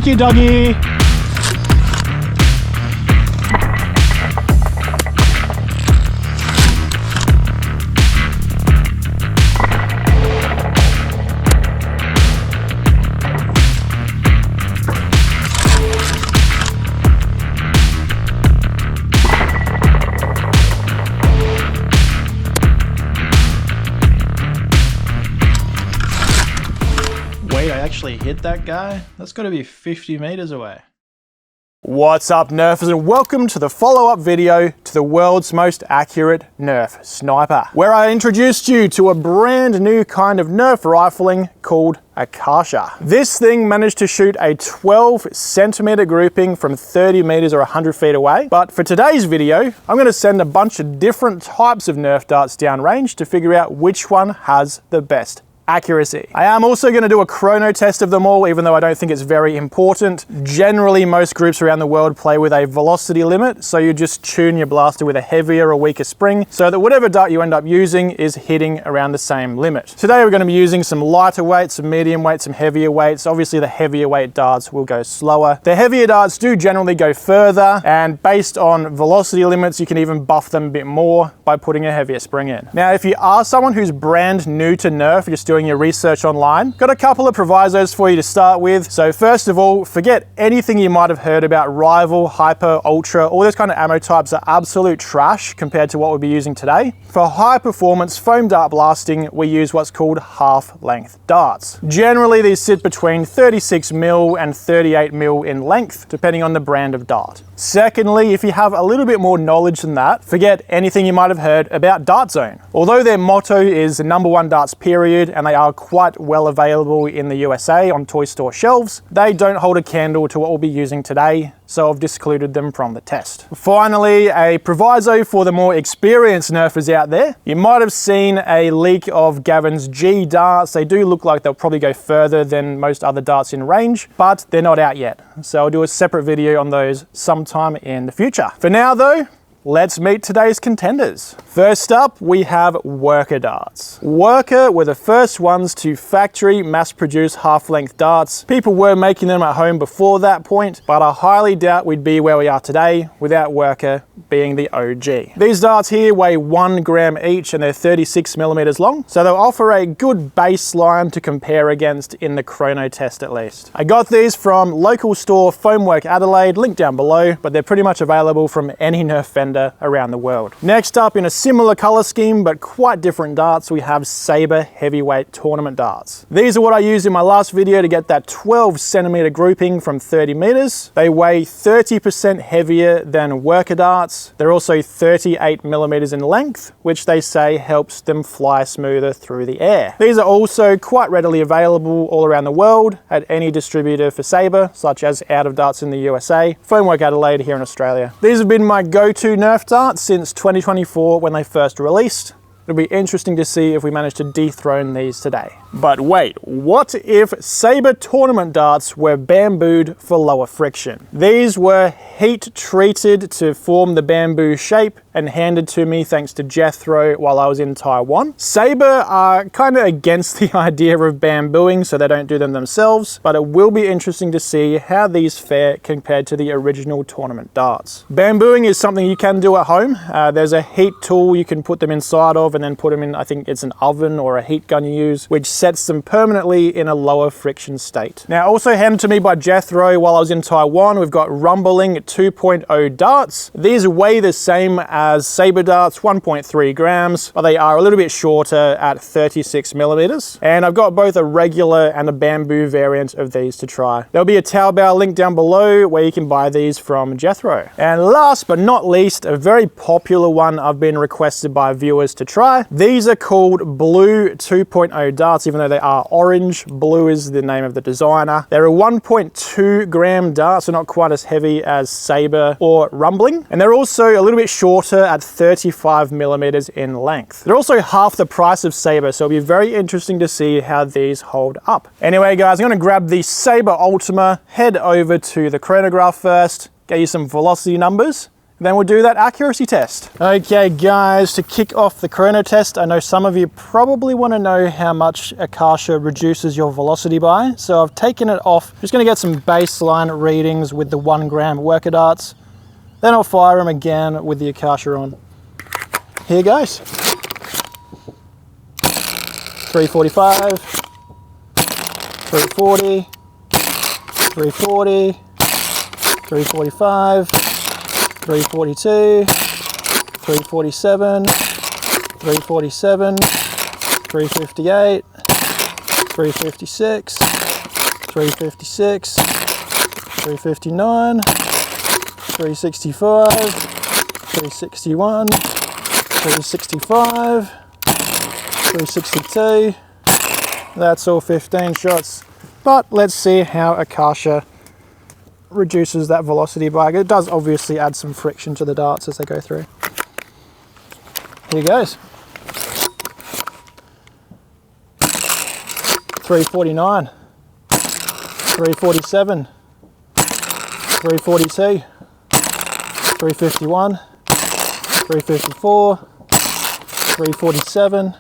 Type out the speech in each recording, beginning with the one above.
Thank you, doggy. Wait, I actually hit that guy? That's got to be 50 meters away. What's up, Nerfers, and welcome to the follow-up video to the world's most accurate Nerf sniper, where I introduced you to a brand new kind of Nerf rifling called a Kasha. This thing managed to shoot a 12 centimeter grouping from 30 meters or 100 feet away. But for today's video, I'm going to send a bunch of different types of Nerf darts downrange to figure out which one has the best accuracy. I am also going to do a chrono test of them all, even though I don't think it's very important. Generally, most groups around the world play with a velocity limit, so you just tune your blaster with a heavier or weaker spring so that whatever dart you end up using is hitting around the same limit. Today we're going to be using some lighter weights, some medium weights, some heavier weights. Obviously the heavier weight darts will go slower. The heavier darts do generally go further, and based on velocity limits you can even buff them a bit more by putting a heavier spring in. Now if you are someone who's brand new to Nerf, you're still doing your research online, got a couple of provisos for you to start with. So first of all, forget anything you might have heard about Rival, Hyper, Ultra. All those kind of ammo types are absolute trash compared to what we'll be using today. For high performance foam dart blasting, we use what's called half-length darts. Generally these sit between 36mm and 38mm in length, depending on the brand of dart. Secondly, if you have a little bit more knowledge than that, forget anything you might have heard about Dart Zone. Although their motto is #1 darts period, and they are quite well available in the USA on toy store shelves, they don't hold a candle to what we'll be using today, so I've discluded them from the test. Finally, a proviso for the more experienced Nerfers out there. You might have seen a leak of Gavin's G darts. They do look like they'll probably go further than most other darts in range, but they're not out yet. So I'll do a separate video on those sometime in the future. For now though, let's meet today's contenders. First up, we have Worker darts. Worker were the first ones to factory mass-produce half-length darts. People were making them at home before that point, but I highly doubt we'd be where we are today without Worker being the OG. These darts here weigh 1 gram each and they're 36mm long, so they'll offer a good baseline to compare against in the chrono test at least. I got these from local store Foamwork Adelaide, link down below, but they're pretty much available from any Nerf vendor around the world. Next up, in a similar color scheme but quite different darts, we have Sabre heavyweight tournament darts. These are what I used in my last video to get that 12 centimeter grouping from 30 meters. They weigh 30% heavier than Worker darts. They're also 38mm in length, which they say helps them fly smoother through the air. These are also quite readily available all around the world at any distributor for Sabre, such as Out of Darts in the USA, Foamwork Adelaide here in Australia. These have been my go-to Nerf darts since 2024 when they first released. It'll be interesting to see if we manage to dethrone these today. But wait, what if Sabre tournament darts were bambooed for lower friction? These were heat treated to form the bamboo shape and handed to me thanks to Jethro while I was in Taiwan. Sabre are kind of against the idea of bambooing, so they don't do them themselves, but it will be interesting to see how these fare compared to the original tournament darts. Bambooing is something you can do at home. There's a heat tool you can put them inside of and then put them in, I think it's an oven or a heat gun you use, which sets them permanently in a lower friction state. Now, also handed to me by Jethro while I was in Taiwan, we've got Rumbling 2.0 darts. These weigh the same as Sabre darts, 1.3 grams, but they are a little bit shorter at 36mm. And I've got both a regular and a bamboo variant of these to try. There'll be a Taobao link down below where you can buy these from Jethro. And last but not least, a very popular one I've been requested by viewers to try. These are called Blue 2.0 darts, even though they are orange. Blue is the name of the designer. They're a 1.2 gram dart, so not quite as heavy as Sabre or Rumbling. And they're also a little bit shorter at 35mm in length. They're also half the price of Sabre, so it'll be very interesting to see how these hold up. Anyway guys, I'm gonna grab the Sabre Ultima, head over to the chronograph first, get you some velocity numbers, and Then we'll do that accuracy test. Okay guys, to kick off the chrono test, I know some of you probably want to know how much Akasha reduces your velocity by. So I've taken it off. Just going to get some baseline readings with the 1 gram worker darts. Then I'll fire them again with the Akasha on. Here goes. 345, 340, 340, 345, 342, 347, 347, 358, 356, 356, 359, 365, 361, 365, 362. That's all 15 shots. But let's see how Akasha reduces that velocity by. It does obviously add some friction to the darts as they go through. Here goes. 349, 347, 342, 351, 354, 347,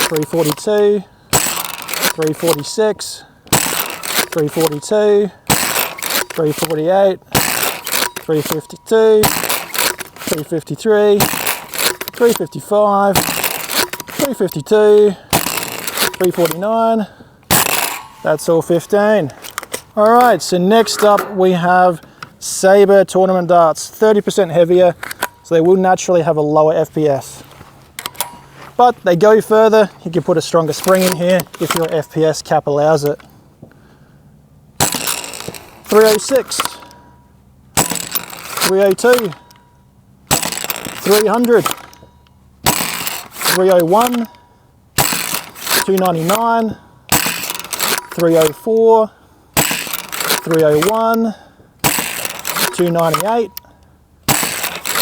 342, 346, 342, 348, 352, 353, 355, 352, 349. That's all 15. All right, so next up we have Sabre tournament darts, 30% heavier, so they will naturally have a lower FPS. But they go further. You can put a stronger spring in here if your FPS cap allows it. 306, 302, 300, 301, 299, 304, 301, 298,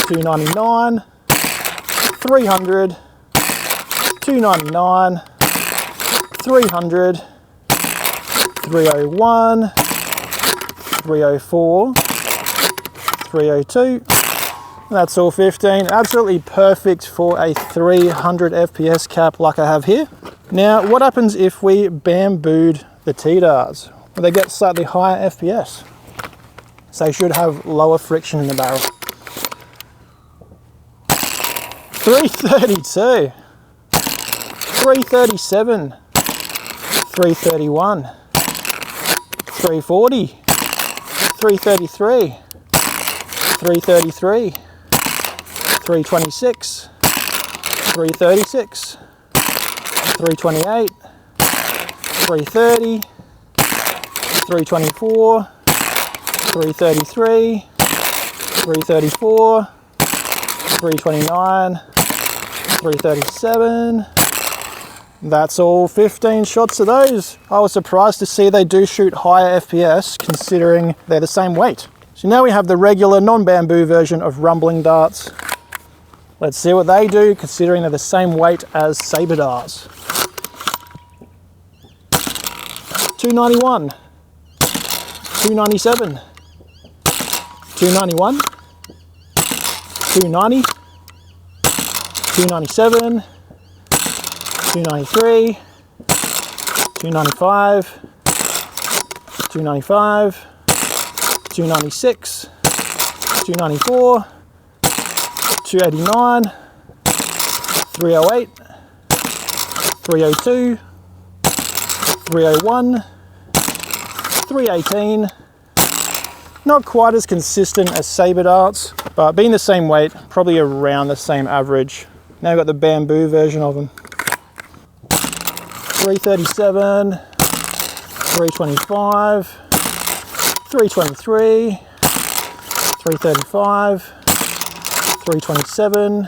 299, 300, 299, 300, 301, 304, 302. That's all 15. Absolutely perfect for a 300 FPS cap like I have here. Now, what happens if we bambooed the T-darts? Well, they get slightly higher FPS. So they should have lower friction in the barrel. 332, 337, 331, 340, 333, 333, 326, 336, 328, 330, 324, 333, 334, 329, 337. That's all 15 shots of those. I was surprised to see they do shoot higher FPS considering they're the same weight. So now we have the regular non-bamboo version of rumbling darts. Let's see what they do considering they're the same weight as Sabre Darts. 291, 297, 291, 290, 297, 293, 295, 295, 296, 294, 289, 308, 302, 301, 318. Not quite as consistent as Sabre Darts, but being the same weight, probably around the same average. Now we've got the bamboo version of them. 337, 325, 323, 335, 327,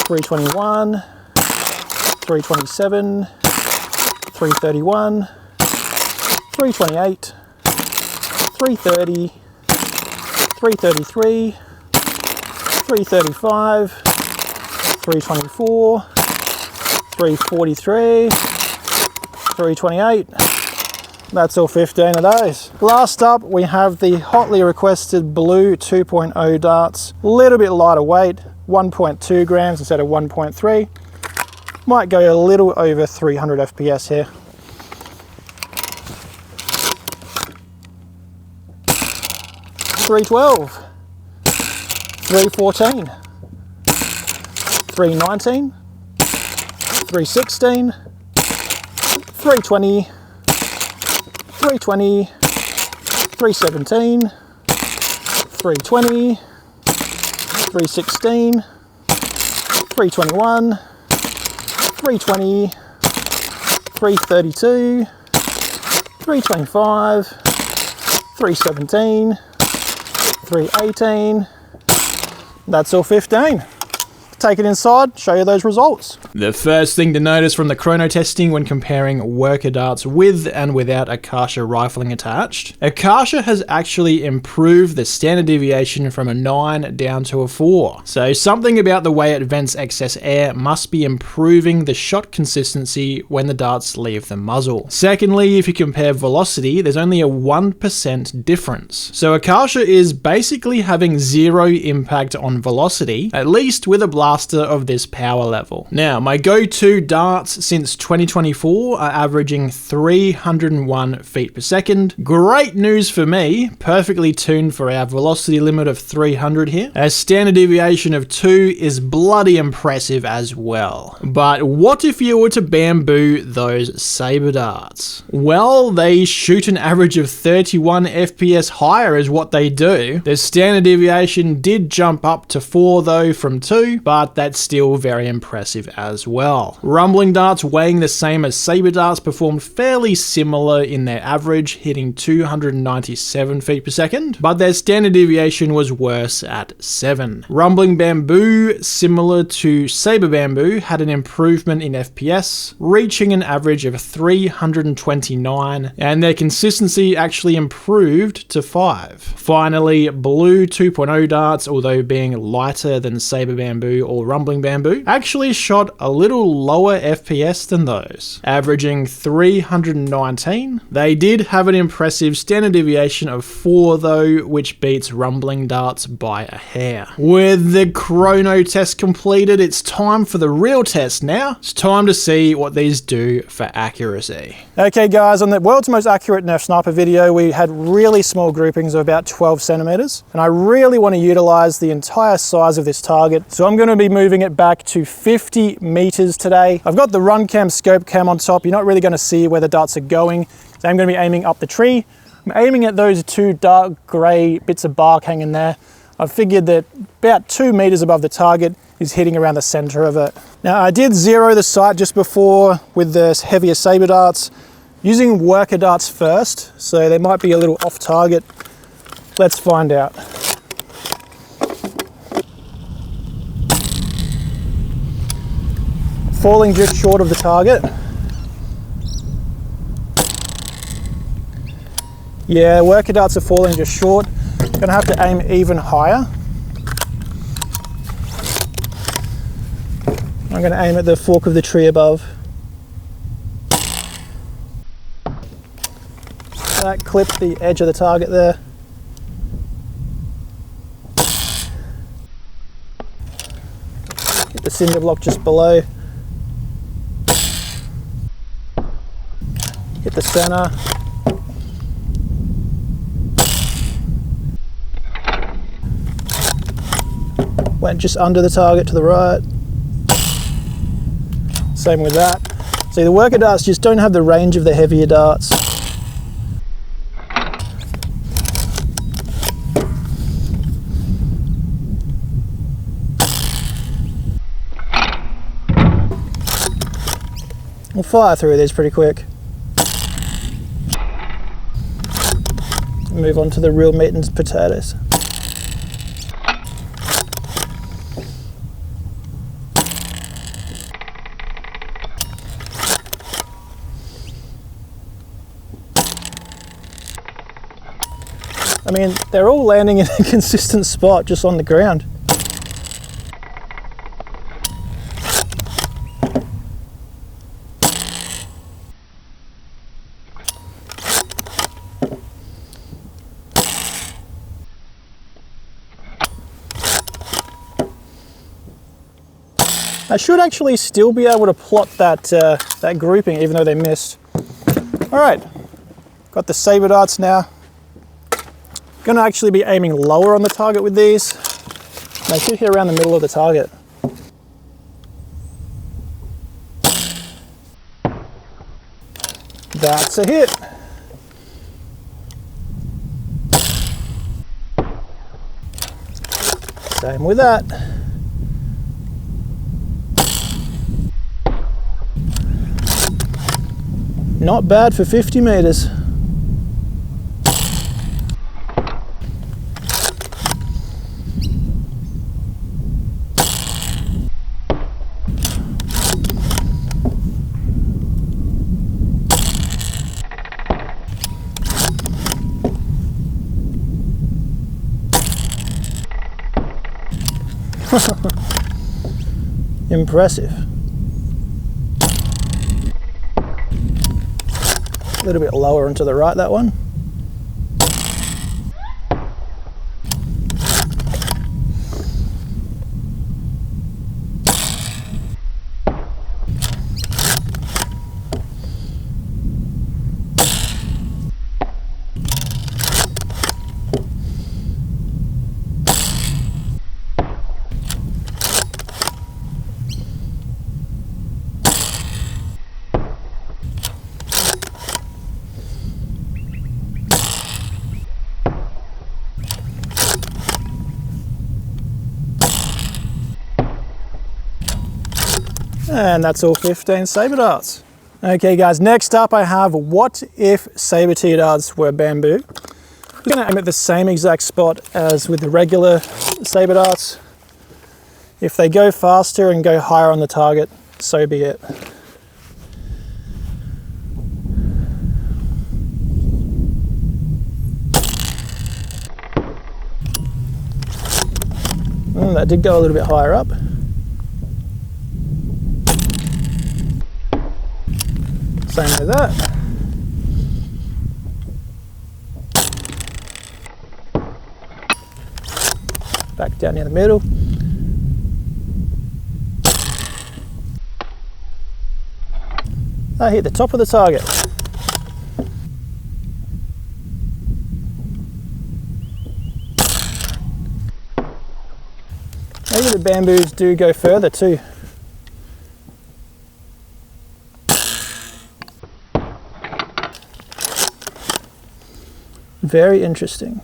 321, 327, 331, 328, 330, 333, 335, 324, 343, 328, That's all 15 of those. Last up, we have the hotly requested Blue 2.0 darts. A little bit lighter weight, 1.2 grams instead of 1.3. Might go a little over 300 FPS here. $312, $314, $319, $316, $320, $320, $317, $320, $316, $321, $320, $332, $325, $317, $318. That's all 15. Take it inside, show you those results. The first thing to notice from the chrono testing when comparing worker darts with and without Akasha rifling attached, Akasha has actually improved the standard deviation from a 9 down to a 4. So something about the way it vents excess air must be improving the shot consistency when the darts leave the muzzle. Secondly, if you compare velocity, there's only a 1% difference. So Akasha is basically having zero impact on velocity, at least with a blaster of this power level. Now, my go-to darts since 2024 are averaging 301 feet per second. Great news for me, perfectly tuned for our velocity limit of 300 here. A standard deviation of 2 is bloody impressive as well. But what if you were to bamboo those Sabre Darts? Well, they shoot an average of 31 FPS higher is what they do. The standard deviation did jump up to 4 though from 2, but that's still very impressive as well. Rumbling darts weighing the same as Sabre Darts performed fairly similar in their average, hitting 297 feet per second, but their standard deviation was worse at 7. Rumbling bamboo, similar to Sabre bamboo, had an improvement in FPS, reaching an average of 329, and their consistency actually improved to 5. Finally, Blue 2.0 darts, although being lighter than Sabre bamboo or rumbling bamboo, actually shot a little lower FPS than those, averaging 319. They did have an impressive standard deviation of 4 though, which beats rumbling darts by a hair. With the chrono test completed, it's time for the real test now. It's time to see what these do for accuracy. Okay guys, on the world's most accurate Nerf sniper video, we had really small groupings of about 12 centimeters, and I really want to utilize the entire size of this target, so I'm going to be moving it back to 50 meters today. I've got the run cam, scope cam on top. You're not really going to see where the darts are going, so I'm going to be aiming up the tree. I'm aiming at those 2 dark gray bits of bark hanging there. I've figured that about 2 meters above the target is hitting around the center of it. Now I did zero the sight just before with the heavier Sabre darts, using worker darts first, so they might be a little off target. Let's find out. Falling just short of the target. Yeah, worker darts are falling just short. Gonna have to aim even higher. I'm gonna aim at the fork of the tree above. That clipped the edge of the target there. Hit the cinder block just below. Hit the center. Went just under the target to the right. Same with that. See, the worker darts just don't have the range of the heavier darts. We'll fire through these pretty quick. Move on to the real meat and potatoes. I mean, they're all landing in a consistent spot just on the ground. I should actually still be able to plot that, that grouping even though they missed. All right, got the Sabre Darts now. Gonna actually be aiming lower on the target with these. They should hit around the middle of the target. That's a hit. Same with that. Not bad for 50 meters. Impressive. A little bit lower and to the right, that one. And that's all 15 Sabre Darts. Okay guys, next up I have what if Sabre Darts were bamboo. I'm going to aim at the same exact spot as with the regular Sabre Darts. If they go faster and go higher on the target, so be it. That did go a little bit higher up. Same with that. Back down near the middle. I hit the top of the target. Maybe the bamboos do go further too. Very interesting.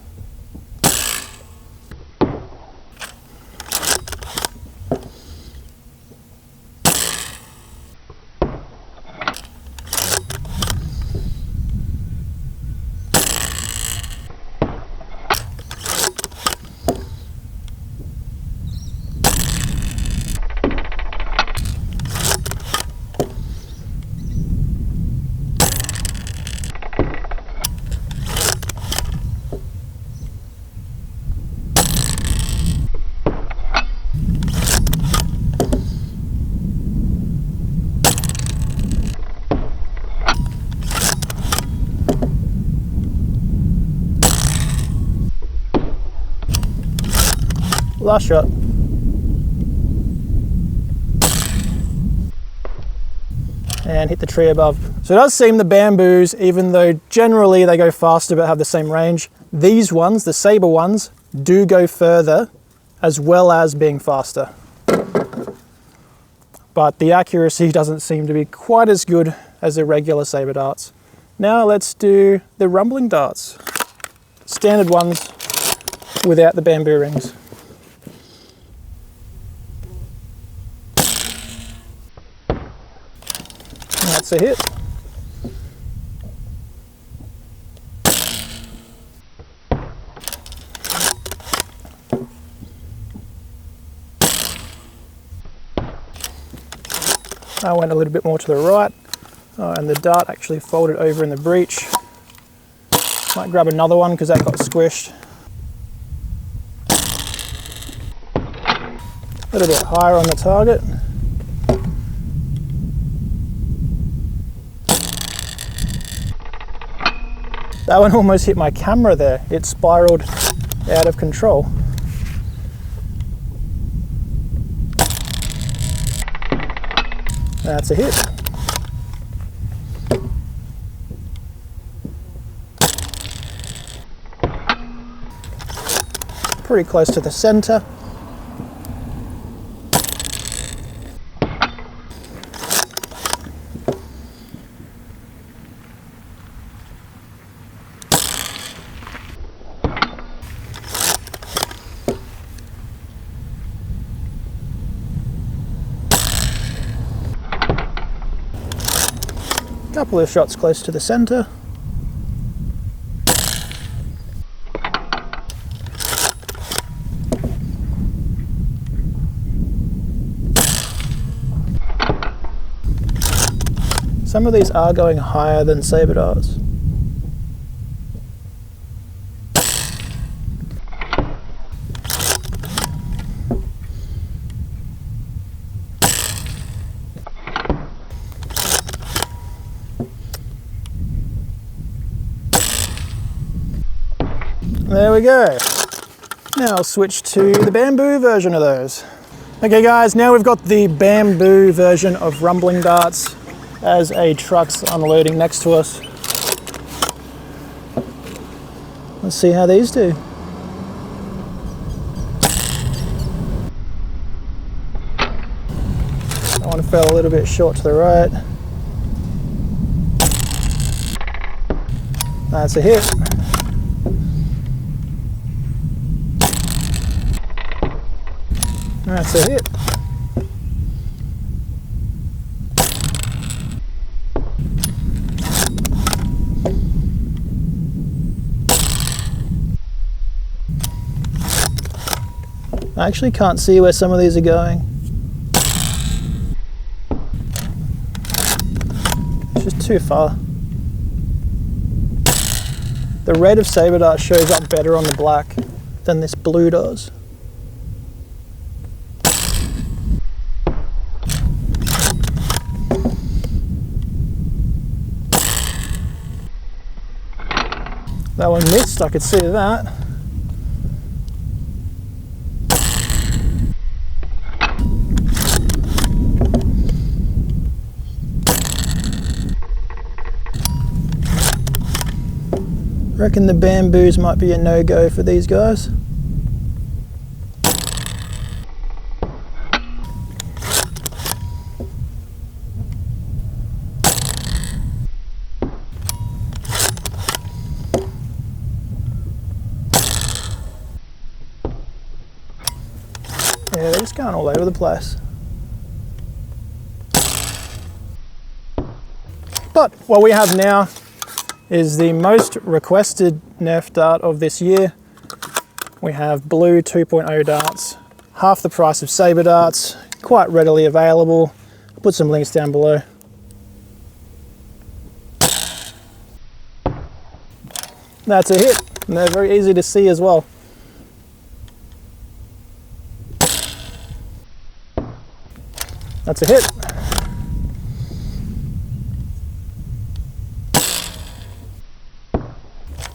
Last shot. And hit the tree above. So it does seem the bamboos, even though generally they go faster but have the same range, these ones, the Sabre ones, do go further as well as being faster. But the accuracy doesn't seem to be quite as good as the regular Sabre Darts. Now let's do the rumbling darts. Standard ones without the bamboo rings. That's a hit. I went a little bit more to the right, and the dart actually folded over in the breech. Might grab another one because that got squished. A little bit higher on the target. That one almost hit my camera there. It spiraled out of control. That's a hit. Pretty close to the center. Couple of shots close to the center. Some of these are going higher than Sabre Darts. There we go. Now I'll switch to the bamboo version of those. Okay guys, now we've got the bamboo version of rumbling darts as a truck's unloading next to us. Let's see how these do. That one fell a little bit short to the right. That's a hit. That's a hit. I actually can't see where some of these are going. It's just too far. The red of Sabre Dart shows up better on the black than this blue does. That one missed, I could see that. Reckon the bamboos might be a no-go for these guys. Yeah, they're just going all over the place. But what we have now is the most requested Nerf dart of this year. We have blue 2.0 darts, half the price of Sabre Darts, quite readily available. I'll put some links down below. That's a hit, and they're very easy to see as well. That's a hit.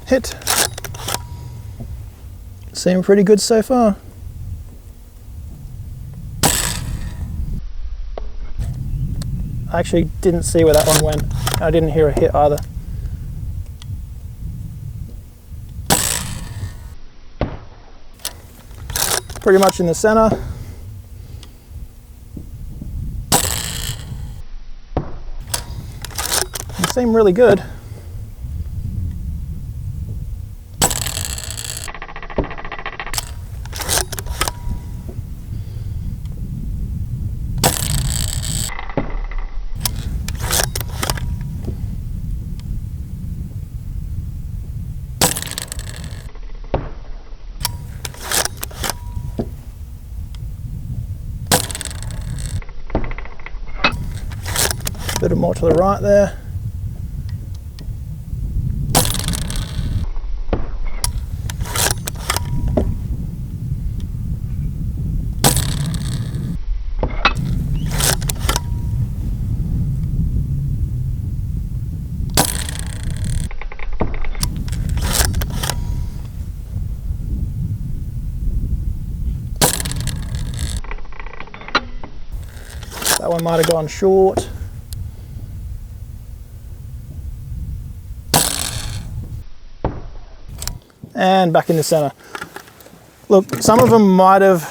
Hit. Seem pretty good so far. I actually didn't see where that one went. I didn't hear a hit either. Pretty much in the center. They seem really good. A little more to the right there. That one might have gone short. And back in the center. Look, some of them might have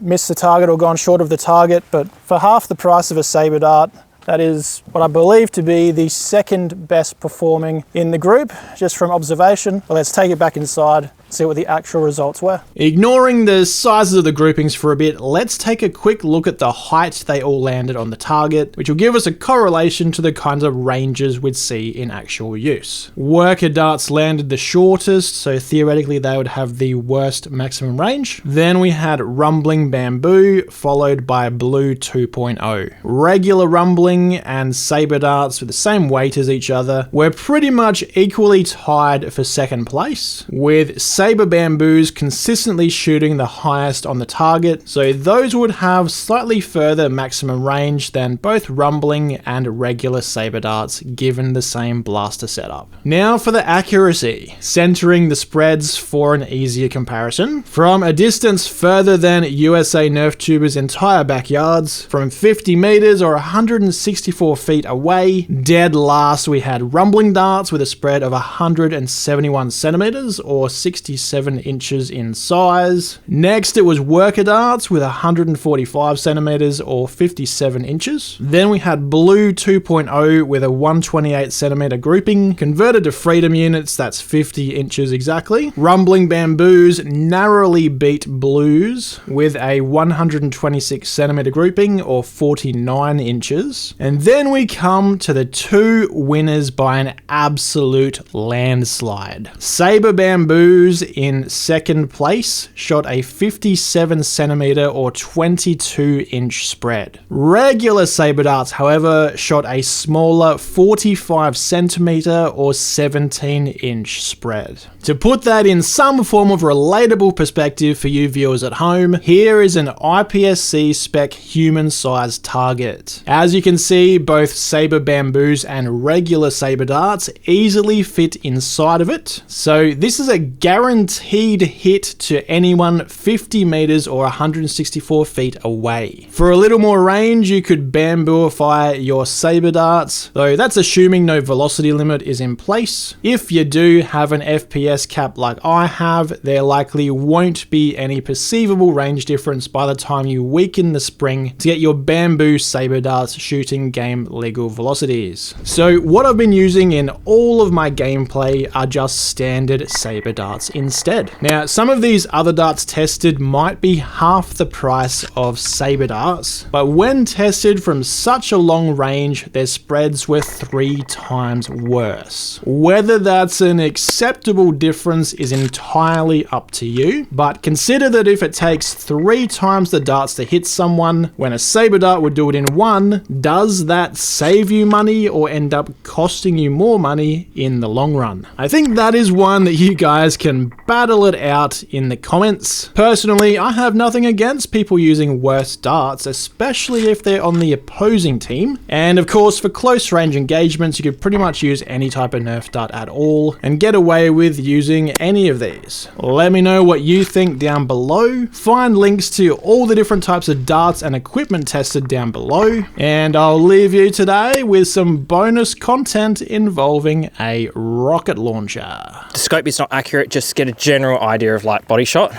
missed the target or gone short of the target, but for half the price of a Sabre Dart, that is what I believe to be the second best performing in the group, just from observation. Well, let's take it back inside, see what the actual results were. Ignoring the sizes of the groupings for a bit, let's take a quick look at the height they all landed on the target, which will give us a correlation to the kinds of ranges we'd see in actual use. Worker darts landed the shortest, so theoretically they would have the worst maximum range. Then we had rumbling bamboo, followed by blue 2.0. Regular rumbling and Sabre Darts with the same weight as each other were pretty much equally tied for second place, with Sabre Bamboos consistently shooting the highest on the target, so those would have slightly further maximum range than both rumbling and regular Sabre Darts given the same blaster setup. Now for the accuracy, centering the spreads for an easier comparison. From a distance further than USA Nerf tubers' entire backyards, from 50 meters or 164 feet away, dead last we had rumbling darts with a spread of 171 centimeters or 67 inches in size. Next it was worker darts with 145 centimeters or 57 inches. Then we had blue 2.0 with a 128 centimeter grouping, converted to freedom units, that's 50 inches exactly. Rumbling bamboos narrowly beat blues with a 126 centimeter grouping or 49 inches. And then we come to the two winners by an absolute landslide. Sabre Bamboos in second place shot a 57 centimeter or 22 inch spread. Regular Sabre Darts, however, shot a smaller 45 centimeter or 17 inch spread. To put that in some form of relatable perspective for you viewers at home, here is an IPSC spec human-sized target. As you can see, both Sabre Bamboos and regular Sabre Darts easily fit inside of it, so this is a guaranteed hit to anyone 50 meters or 164 feet away. For a little more range, you could bambooify your Sabre Darts, though that's assuming no velocity limit is in place. If you do have an FPS cap like I have, there likely won't be any perceivable range difference by the time you weaken the spring to get your bamboo Sabre Darts shooting game legal velocities. So what I've been using in all of my gameplay are just standard Sabre Darts instead. Now, some of these other darts tested might be half the price of Sabre Darts, but when tested from such a long range, their spreads were 3 times worse. Whether that's an acceptable difference is entirely up to you, but consider that if it takes 3 times the darts to hit someone when a Sabre Dart would do it in 1, does that save you money or end up costing you more money in the long run? I think that is one that you guys can battle it out in the comments. Personally, I have nothing against people using worse darts, especially if they're on the opposing team. And of course, for close range engagements, you could pretty much use any type of Nerf dart at all and get away with using any of these. Let me know what you think down below. Find links to all the different types of darts and equipment tested down below. And I'll leave you today with some bonus content involving a rocket launcher. The scope is not accurate, just get a general idea of like body shot,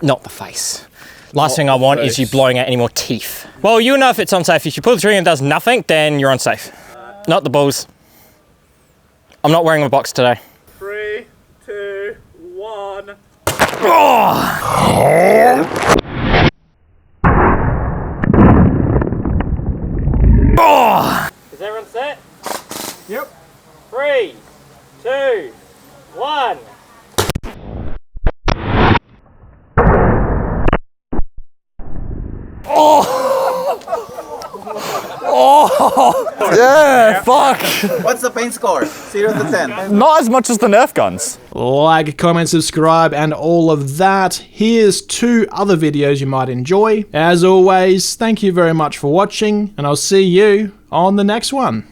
not the face. Last thing I want is you blowing out any more teeth. Well, you know if it's unsafe. If you pull the trigger and it does nothing, then you're unsafe. Not the balls. I'm not wearing a box today. 3, 2, 1. Is everyone set? Yep. 3, 2, 1. Yeah, fuck. What's the paint score? 0 to 10. Not as much as the Nerf guns. Like, comment, subscribe, and all of that. Here's 2 other videos you might enjoy. As always, thank you very much for watching, and I'll see you on the next one.